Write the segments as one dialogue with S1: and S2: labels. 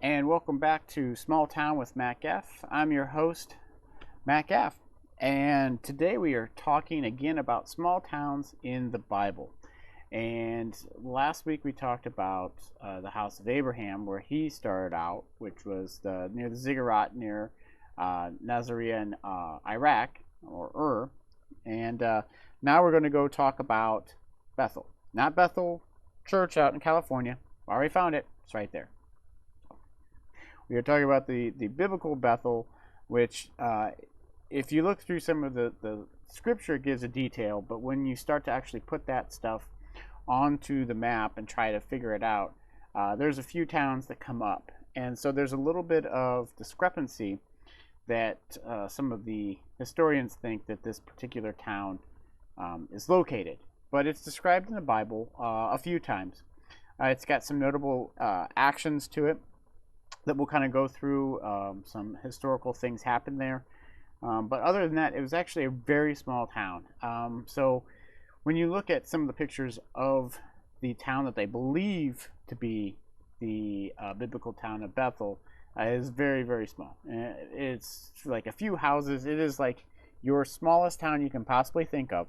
S1: and welcome back to Small Town with Mac F. I'm your host, Mac F, and today we are talking again about small towns in the Bible. And last week we talked about the house of Abraham, where he started out, which was near the ziggurat near Nazarene, Iraq, or And now we're going to go talk about Bethel. Not Bethel Church out in California. Already found it. It's right there. We are talking about the biblical Bethel, which if you look through some of the scripture, it gives a detail, but when you start to actually put that stuff onto the map and try to figure it out, there's a few towns that come up. And so there's a little bit of discrepancy that some of the historians think that this particular town is located. But it's described in the Bible a few times. It's got some notable actions to it that we'll kind of go through. Some historical things happened there. But other than that, it was actually a very small town. So when you look at some of the pictures of the town that they believe to be the biblical town of Bethel, it is very, very small. It's like a few houses. It is like your smallest town you can possibly think of.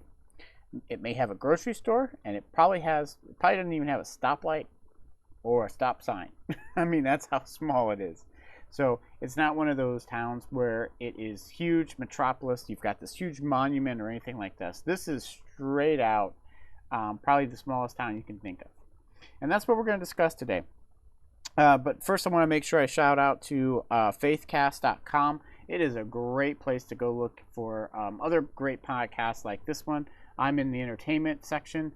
S1: It may have a grocery store, and it probably doesn't even have a stoplight or a stop sign. I mean, that's how small it is. So it's not one of those towns where it is huge metropolis. You've got this huge monument or anything like this. This is straight out probably the smallest town you can think of. And that's what we're going to discuss today. But first, I want to make sure I shout out to faithcast.com. It is a great place to go look for other great podcasts like this one. I'm in the entertainment section.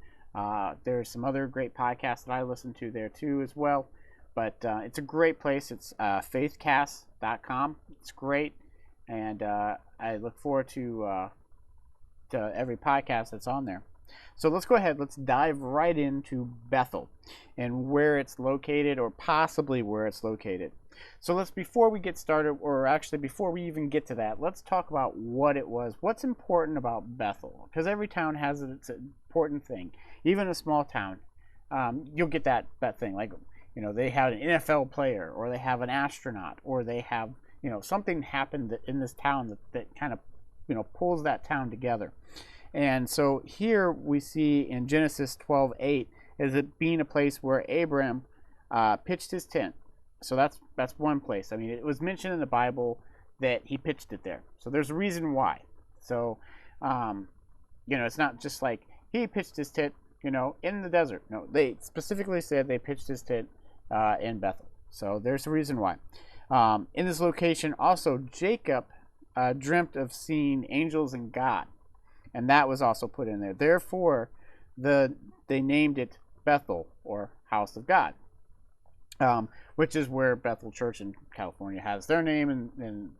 S1: There's some other great podcasts that I listen to there too as well. But it's a great place. It's faithcast.com. It's great. And I look forward to every podcast that's on there. So let's go ahead. Let's dive right into Bethel and where it's located, or possibly where it's located. So before we get started, or actually before we even get to that, let's talk about what it was. What's important about Bethel? Because every town has its important thing. Even a small town, you'll get that thing. Like, they have an NFL player, or they have an astronaut, or they have, something happened in this town that kind of, pulls that town together. And so here we see in Genesis 12:8 is it being a place where Abraham pitched his tent. So that's one place. I mean, it was mentioned in the Bible that he pitched it there. So there's a reason why. So, it's not just like he pitched his tent, in the desert. No, they specifically said they pitched his tent in Bethel. So there's a reason why. In this location, also, Jacob dreamt of seeing angels and God. And that was also put in there. Therefore, they named it Bethel, or House of God. Which is where Bethel Church in California has their name, and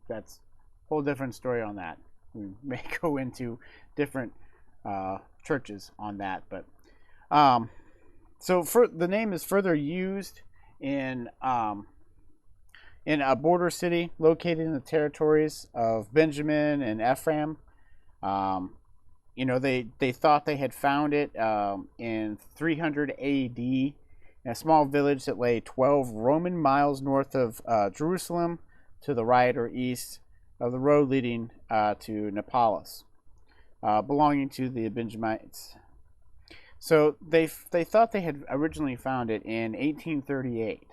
S1: that's a whole different story on that. We may go into different churches on that, but so the name is further used in a border city located in the territories of Benjamin and Ephraim. They thought they had found it in 300 A.D. in a small village that lay 12 Roman miles north of Jerusalem, to the right or east of the road leading to Neapolis, belonging to the Benjamites. So they thought they had originally found it in 1838.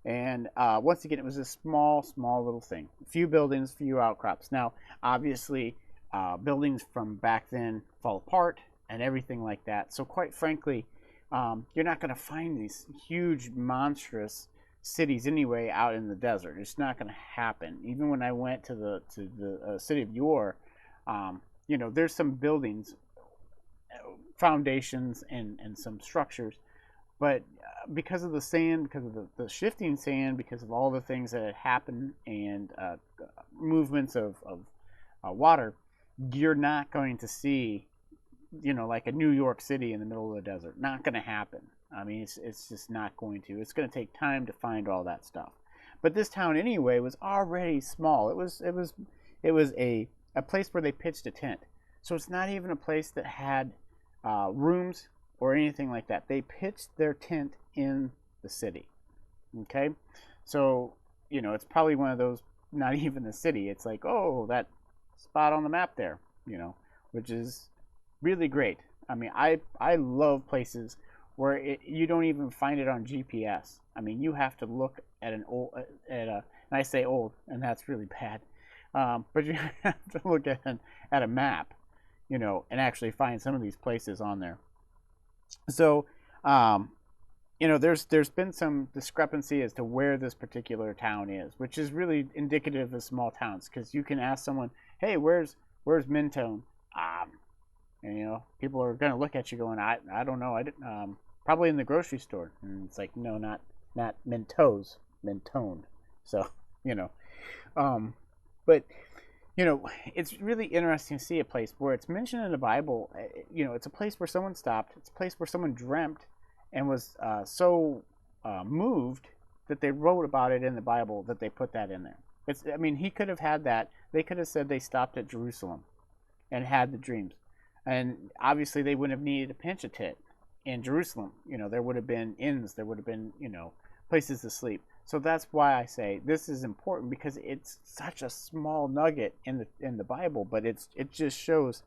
S1: And once again, it was a small little thing. A few buildings, few outcrops. Now, obviously, buildings from back then fall apart and everything like that. So quite frankly, you're not going to find these huge, monstrous cities anyway out in the desert. It's not going to happen. Even when I went to the city of Yor, there's some buildings, foundations, and some structures, but because of the sand, because of the shifting sand, because of all the things that had happened, and movements of water, you're not going to see, like a New York City in the middle of the desert. Not going to happen. I mean, it's just not going to. It's going to take time to find all that stuff. But this town anyway was already small. It was a place where they pitched a tent. So it's not even a place that had rooms or anything like that. They pitched their tent in the city. Okay, So, it's probably one of those, not even the city. It's like, oh, that spot on the map there, which is really great. I mean, I love places where you don't even find it on GPS. I mean, you have to look at and I say old, and that's really bad. But you have to look at a map, and actually find some of these places on there. So, um, there's been some discrepancy as to where this particular town is, which is really indicative of small towns, because you can ask someone, "Hey, where's Mentone?" And people are going to look at you going, I don't know, I didn't, probably in the grocery store, and it's like, no, not Mentos, Mentone. So, you know, um, but it's really interesting to see a place where it's mentioned in the Bible. It's a place where someone stopped. It's a place where someone dreamt and was so moved that they wrote about it in the Bible, that they put that in there. I mean, he could have had that. They could have said they stopped at Jerusalem and had the dreams, and obviously they wouldn't have needed a pinch a tit in Jerusalem. There would have been inns. There would have been places to sleep. So that's why I say this is important, because it's such a small nugget in the Bible, but it just shows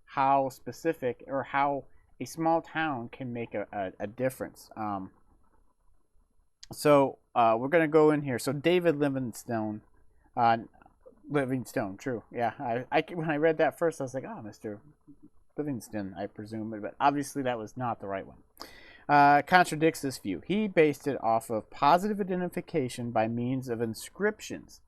S1: how specific, or how a small town can make a difference. So we're gonna go in here. So David Livingstone, Livingstone, true, yeah. When I read that first, I was like, oh, Mr. Livingston, I presume, but obviously that was not the right one. Contradicts this view. He based it off of positive identification by means of inscriptions,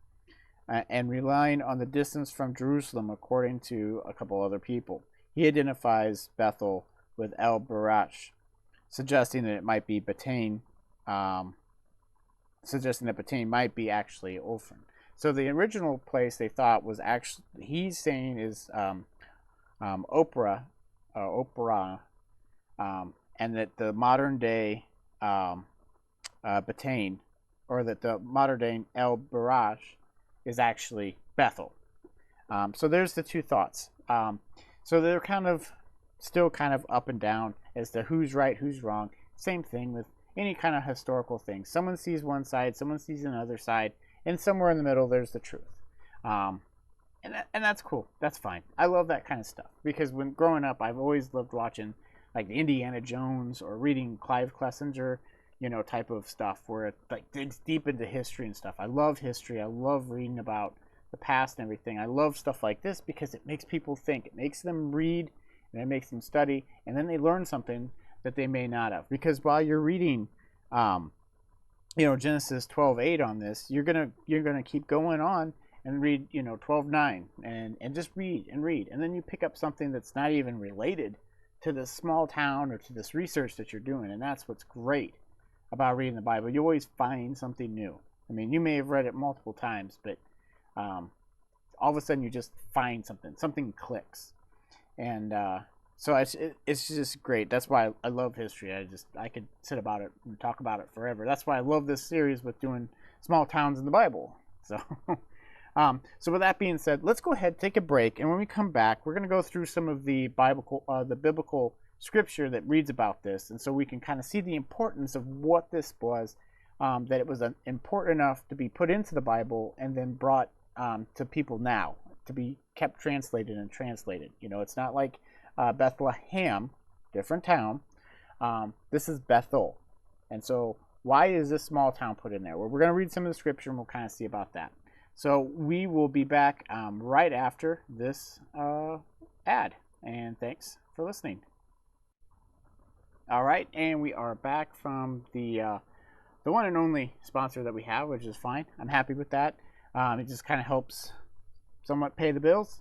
S1: and relying on the distance from Jerusalem, according to a couple other people. He identifies Bethel with El Barach, suggesting that it might be Bethane, suggesting that Bethane might be actually Ophren. So the original place they thought was actually, he's saying, is Oprah, and that the modern day Bethane, or that the modern day El Barach, is actually Bethel. So there's the two thoughts. So they're still kind of up and down as to who's right, who's wrong. Same thing with any kind of historical thing. Someone sees one side, someone sees another side, and somewhere in the middle there's the truth. And that's cool. That's fine. I love that kind of stuff, because when growing up, I've always loved watching like Indiana Jones, or reading Clive Clessinger, type of stuff, where it like digs deep into history and stuff. I love history. I love reading about the past and everything. I love stuff like this because it makes people think. It makes them read, and it makes them study, and then they learn something that they may not have. Because while you're reading, Genesis 12:8 on this, you're gonna keep going on and read 12:9, and just read and read, and then you pick up something that's not even related to this small town or to this research that you're doing. And that's what's great about reading the Bible. You always find something new. I mean, you may have read it multiple times, but all of a sudden you just find something clicks. And so it's just great. That's why I love history. I could sit about it and talk about it forever. That's why I love this series with doing small towns in the Bible. So so with that being said, let's go ahead, take a break, and when we come back, we're going to go through some of the biblical scripture that reads about this, and so we can kind of see the importance of what this was, that it was important enough to be put into the Bible and then brought to people now, to be kept translated and translated. It's not like Bethlehem, different town. This is Bethel, and so why is this small town put in there? Well, we're going to read some of the scripture, and we'll kind of see about that. So we will be back right after this ad, and thanks for listening. All right, and we are back from the one and only sponsor that we have, which is fine. I'm happy with that. It just kind of helps somewhat pay the bills.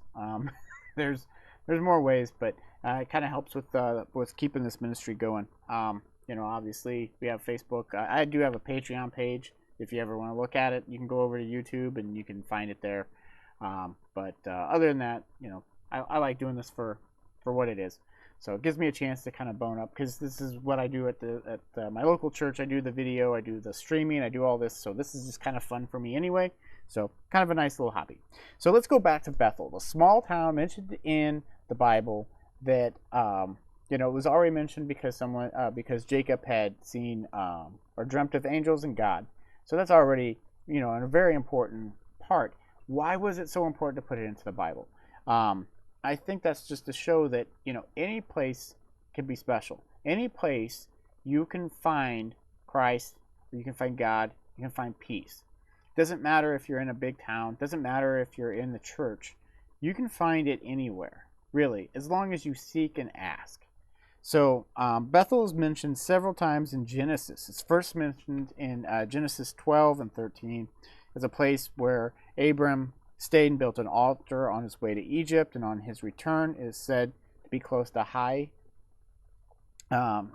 S1: There's more ways, but it kind of helps with what's keeping this ministry going. Obviously we have Facebook. I do have a Patreon page. If you ever want to look at it, you can go over to YouTube and you can find it there. But other than that, I like doing this for what it is. So it gives me a chance to kind of bone up, because this is what I do at my local church. I do the video, I do the streaming, I do all this. So this is just kind of fun for me anyway. So kind of a nice little hobby. So let's go back to Bethel, the small town mentioned in the Bible that it was already mentioned because Jacob had seen or dreamt of angels and God. So that's already, a very important part. Why was it so important to put it into the Bible? I think that's just to show that, any place can be special. Any place you can find Christ, you can find God, you can find peace. Doesn't matter if you're in a big town, doesn't matter if you're in the church. You can find it anywhere, really, as long as you seek and ask. So Bethel is mentioned several times in Genesis. It's first mentioned in Genesis 12 and 13 as a place where Abram stayed and built an altar on his way to Egypt, and on his return it is said to be close to Hai. And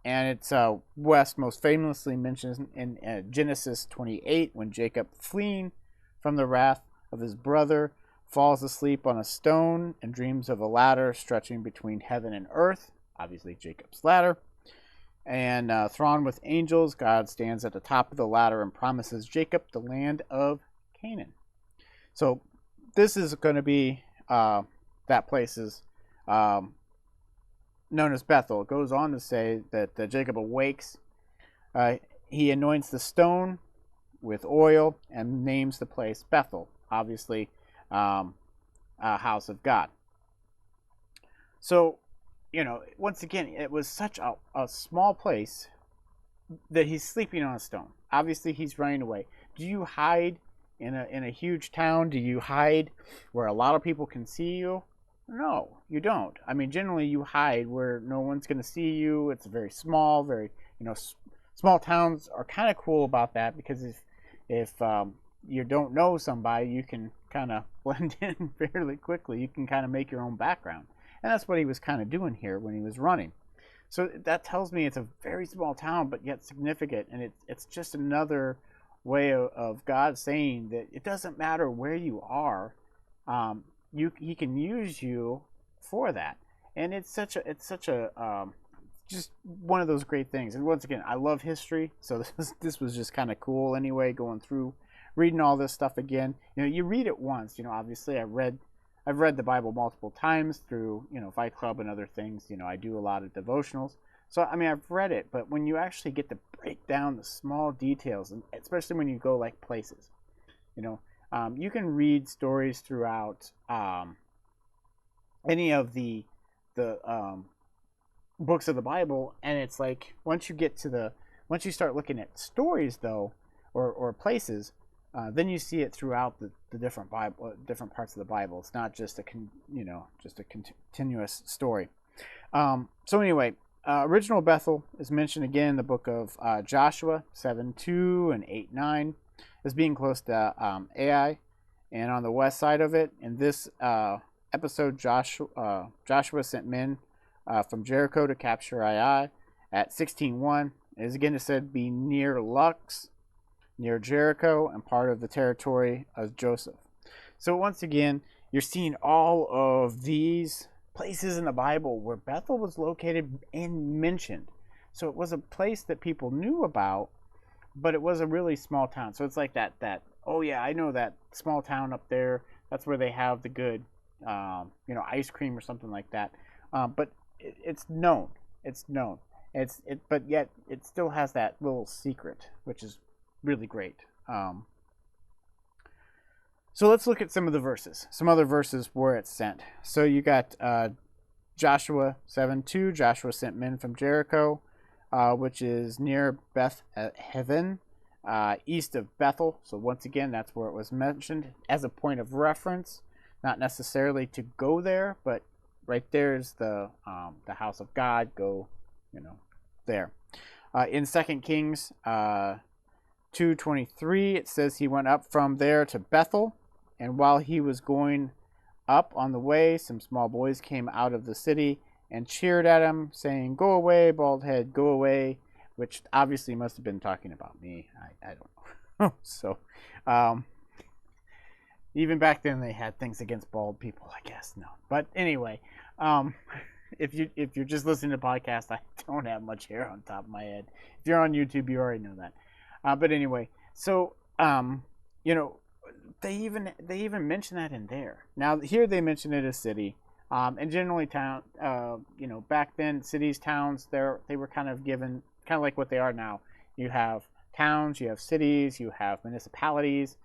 S1: it's west, most famously mentioned in Genesis 28, when Jacob, fleeing from the wrath of his brother, falls asleep on a stone and dreams of a ladder stretching between heaven and earth, obviously Jacob's ladder. And thronged with angels, God stands at the top of the ladder and promises Jacob the land of Canaan. So this is going to be that place is known as Bethel. It goes on to say that Jacob awakes. He anoints the stone with oil and names the place Bethel, obviously a house of God. So, once again, it was such a small place that he's sleeping on a stone. Obviously, he's running away. Do you hide in a huge town? Do you hide where a lot of people can see you? No, you don't. I mean, generally you hide where no one's going to see you. It's very small, small towns are kind of cool about that, because if you don't know somebody, you can kind of blend in fairly quickly. You can kind of make your own background. And that's what he was kind of doing here when he was running. So that tells me it's a very small town, but yet significant. And it's just another way of God saying that it doesn't matter where you are. He can use you for that. And it's such a just one of those great things. And once again, I love history, so this was just kind of cool anyway, going through reading all this stuff again. You read it once. Obviously I've read the Bible multiple times through Fight Club and other things. I do a lot of devotionals, so I mean, I've read it, but when you actually get to break down the small details, and especially when you go like places, you can read stories throughout any of the books of the Bible, and it's like once you start looking at stories though, or places, then you see it throughout the different parts of the Bible. It's not just a continuous story. So anyway, original Bethel is mentioned again in the book of Joshua 7:2 and 8:9 as being close to Ai, and on the west side of it. In this episode, Joshua sent men from Jericho to capture Ai at 16:1. It is again said to be near Lux, near Jericho, and part of the territory of Joseph. So once again, you're seeing all of these places in the Bible where Bethel was located and mentioned. So it was a place that people knew about, but it was a really small town. So it's like that oh yeah, I know that small town up there. That's where they have the good, ice cream or something like that. But it's known. It's known. But yet it still has that little secret, which is really great. So let's look at some of the verses. Some other verses where it's sent. So you got Joshua 7:2. Joshua sent men from Jericho, which is near Beth-aven, east of Bethel. So once again, that's where it was mentioned as a point of reference, not necessarily to go there, but right there is the house of God. Go, there. In 2 Kings 2:23, it says he went up from there to Bethel, and while he was going up on the way, some small boys came out of the city and cheered at him, saying, "Go away, baldhead, go away," which obviously must have been talking about me. I don't know. So, even back then they had things against bald people, I guess. No, but anyway, if you're just listening to the podcast, I don't have much hair on top of my head. If you're on YouTube, you already know that. But anyway, so they even mention that in there. Now here they mention it as city, and generally town. Back then cities, towns, they were kind of given kind of like what they are now. You have towns, you have cities, you have municipalities.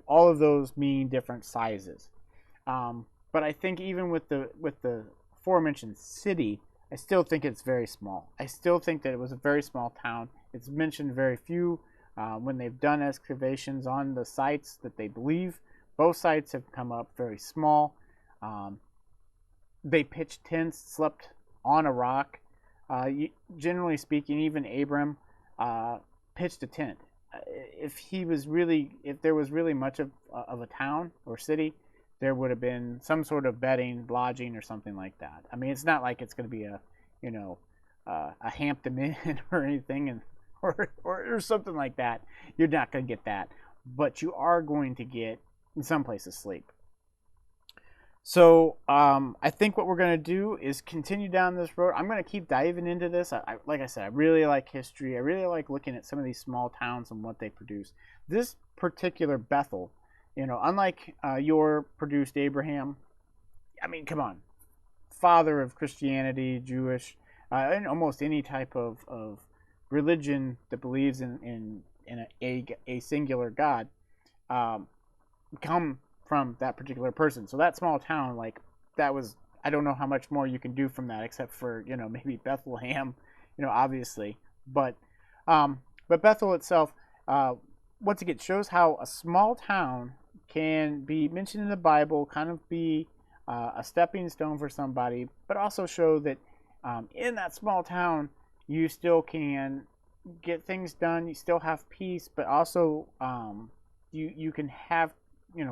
S1: All of those mean different sizes. But I think even with the aforementioned city, I still think it's very small. I still think that it was a very small town. It's mentioned very few when they've done excavations on the sites that they believe. Both sites have come up very small. They pitched tents, slept on a rock. Generally speaking, even Abram pitched a tent. If there was really much of a town or city, there would have been some sort of bedding, lodging, or something like that. I mean, it's not like it's going to be a Hampton Inn or anything, or something like that. You're not going to get that, but you are going to get in some places sleep. So I think what we're going to do is continue down this road. I'm going to keep diving into this. Like I said, I really like history. I really like looking at some of these small towns and what they produce. This particular Bethel, unlike your produced Abraham, I mean, come on, father of Christianity, Jewish, and almost any type of religion that believes in a singular God, come from that particular person. So that small town, I don't know how much more you can do from that except for, maybe Bethlehem, obviously. But Bethel itself, once again, shows how a small town can be mentioned in the Bible, kind of be a stepping stone for somebody, but also show that in that small town, you still can get things done, you still have peace, but also you can have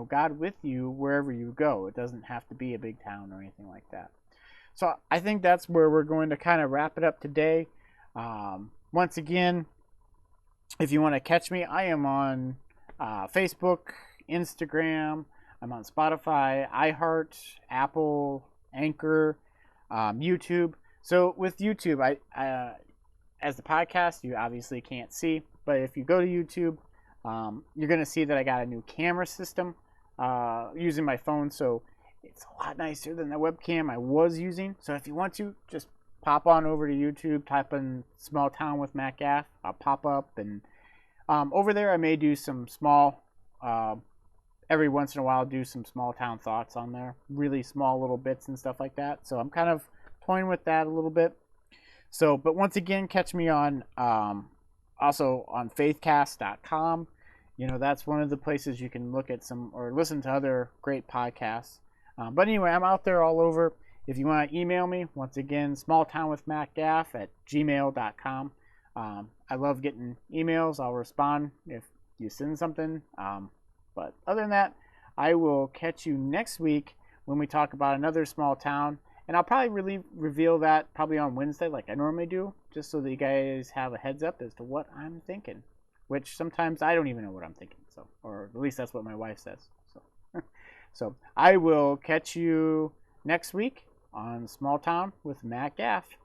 S1: God with you wherever you go. It doesn't have to be a big town or anything like that. So I think that's where we're going to kind of wrap it up today. Once again, if you want to catch me, I am on Facebook, Instagram. I'm on Spotify, iHeart, Apple, Anchor, YouTube. So with YouTube, I as the podcast, you obviously can't see, but if you go to YouTube, you're going to see that I got a new camera system using my phone, so it's a lot nicer than the webcam I was using. So if you want to, just pop on over to YouTube, type in Small Town with Matt Gaff. I'll pop up, and over there I may do some small, every once in a while, do some small town thoughts on there, really small little bits and stuff like that. So I'm kind of toying with that a little bit. So, but once again, catch me on also on faithcast.com. That's one of the places you can look at some or listen to other great podcasts. But anyway, I'm out there all over. If you want to email me, once again, smalltownwithmattgaff@gmail.com. I love getting emails. I'll respond if you send something. But other than that, I will catch you next week when we talk about another small town. And I'll probably really reveal that probably on Wednesday like I normally do, just so that you guys have a heads up as to what I'm thinking, which sometimes I don't even know what I'm thinking. So, or at least that's what my wife says. So I will catch you next week on Small Town with Matt Gaff.